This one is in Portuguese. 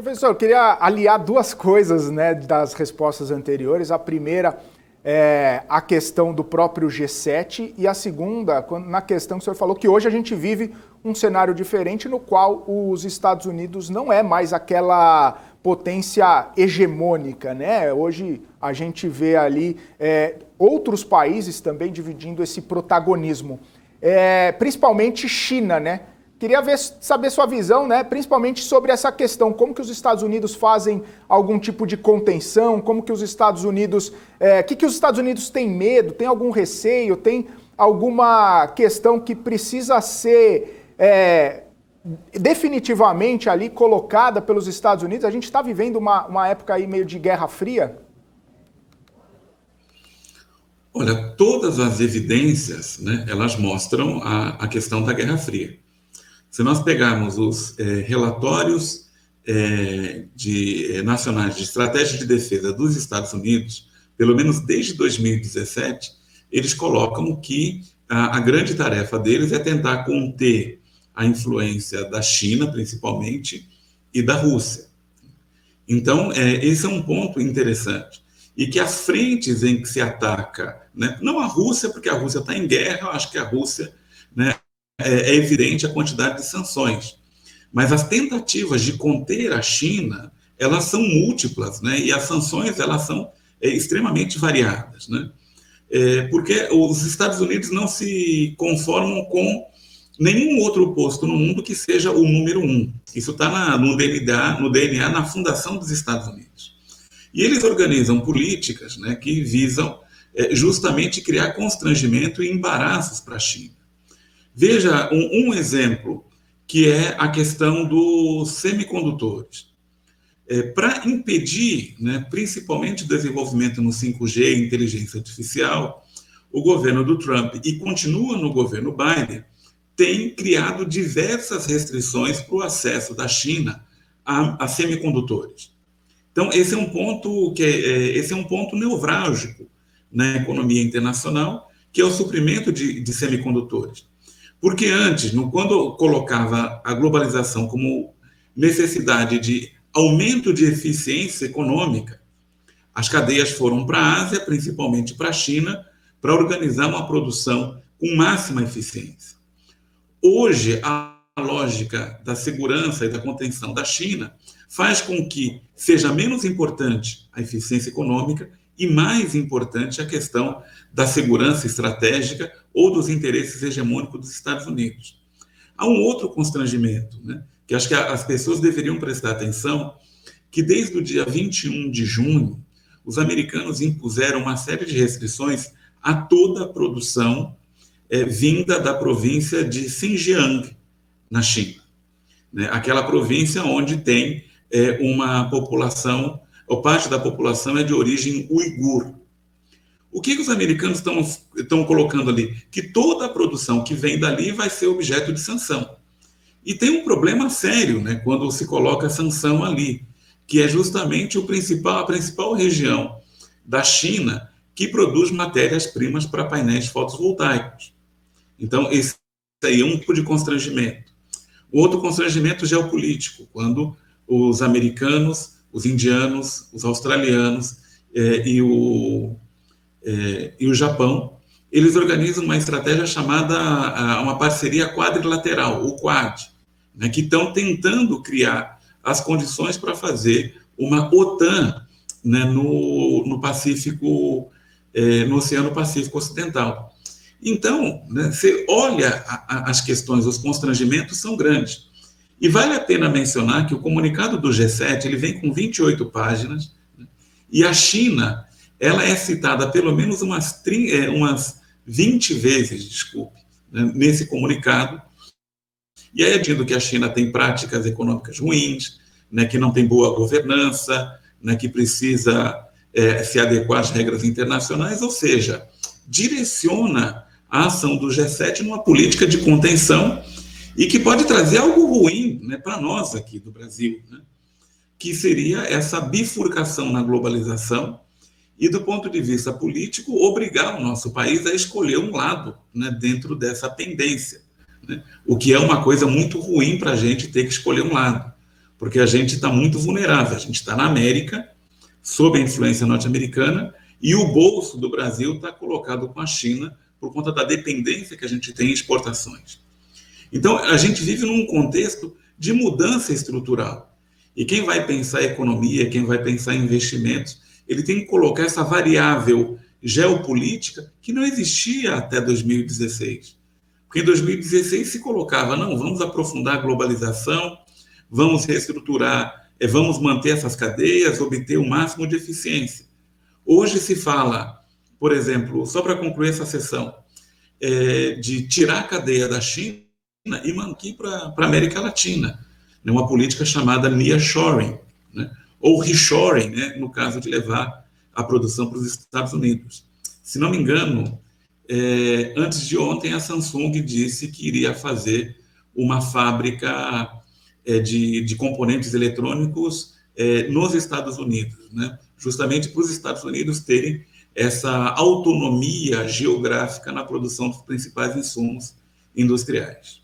Professor, eu queria aliar duas coisas, né, das respostas anteriores. A primeira é a questão do próprio G7 e a segunda, na questão que o senhor falou, que hoje a gente vive um cenário diferente no qual os Estados Unidos não é mais aquela potência hegemônica, né? Hoje a gente vê ali outros países também dividindo esse protagonismo, principalmente China, né? Queria saber sua visão, né, principalmente sobre essa questão, como que os Estados Unidos fazem algum tipo de contenção, como que os Estados Unidos, que os Estados Unidos têm medo, tem algum receio, tem alguma questão que precisa ser definitivamente ali colocada pelos Estados Unidos? A gente está vivendo uma época aí meio de Guerra Fria? Olha, todas as evidências, né, elas mostram a questão da Guerra Fria. Se nós pegarmos os relatórios nacionais de estratégia de defesa dos Estados Unidos, pelo menos desde 2017, eles colocam que a grande tarefa deles é tentar conter a influência da China, principalmente, e da Rússia. Então, esse é um ponto interessante. E que as frentes em que se ataca, né, não a Rússia, porque a Rússia está em guerra, eu acho que a Rússia, né, é evidente a quantidade de sanções. Mas as tentativas de conter a China, elas são múltiplas, né? E as sanções, elas são extremamente variadas, né? Porque os Estados Unidos não se conformam com nenhum outro posto no mundo que seja o número um. Isso está no DNA, na fundação dos Estados Unidos. E eles organizam políticas, né, que visam justamente criar constrangimento e embaraços para a China. Veja um exemplo, que é a questão dos semicondutores. Para impedir, né, principalmente o desenvolvimento no 5G e inteligência artificial, o governo do Trump, e continua no governo Biden, tem criado diversas restrições para o acesso da China a semicondutores. Então, esse é um ponto nevrálgico na economia internacional, que é o suprimento de semicondutores. Porque antes, quando colocava a globalização como necessidade de aumento de eficiência econômica, as cadeias foram para a Ásia, principalmente para a China, para organizar uma produção com máxima eficiência. Hoje, a lógica da segurança e da contenção da China faz com que seja menos importante a eficiência econômica e mais importante a questão da segurança estratégica ou dos interesses hegemônicos dos Estados Unidos. Há um outro constrangimento, né, que acho que as pessoas deveriam prestar atenção, que desde o dia 21 de junho, os americanos impuseram uma série de restrições a toda a produção vinda da província de Xinjiang, na China. Né, aquela província onde tem uma população, ou parte da população é de origem uigur. O que os americanos estão colocando ali? Que toda a produção que vem dali vai ser objeto de sanção. E tem um problema sério, né, quando se coloca sanção ali, que é justamente a principal região da China que produz matérias-primas para painéis fotovoltaicos. Então, esse aí é um tipo de constrangimento. Outro constrangimento geopolítico, quando os americanos, os indianos, os australianos e o Japão, eles organizam uma estratégia chamada uma parceria quadrilateral, o Quad, né, que estão tentando criar as condições para fazer uma OTAN, né, no Pacífico, no Oceano Pacífico Ocidental. Então, né, você olha as questões, os constrangimentos são grandes. E vale a pena mencionar que o comunicado do G7 ele vem com 28 páginas, né, e a China ela é citada pelo menos umas 20 vezes, né, nesse comunicado. E aí é dito que a China tem práticas econômicas ruins, né, que não tem boa governança, né, que precisa se adequar às regras internacionais, ou seja, direciona a ação do G7 numa política de contenção e que pode trazer algo ruim, né, para nós aqui do Brasil, né, que seria essa bifurcação na globalização e, do ponto de vista político, obrigar o nosso país a escolher um lado, né, dentro dessa pendência, né, o que é uma coisa muito ruim para a gente ter que escolher um lado, porque a gente está muito vulnerável, a gente está na América, sob a influência norte-americana, e o bolso do Brasil está colocado com a China por conta da dependência que a gente tem em exportações. Então, a gente vive num contexto de mudança estrutural. E quem vai pensar em economia, quem vai pensar em investimentos, ele tem que colocar essa variável geopolítica que não existia até 2016. Porque em 2016 se colocava, não, vamos aprofundar a globalização, vamos reestruturar, vamos manter essas cadeias, obter o máximo de eficiência. Hoje se fala, por exemplo, só para concluir essa sessão, de tirar a cadeia da China e manter para a América Latina, né, uma política chamada nearshoring, né, ou reshoring, né, no caso de levar a produção para os Estados Unidos. Se não me engano, antes de ontem a Samsung disse que iria fazer uma fábrica de componentes eletrônicos nos Estados Unidos, né, justamente para os Estados Unidos terem essa autonomia geográfica na produção dos principais insumos industriais.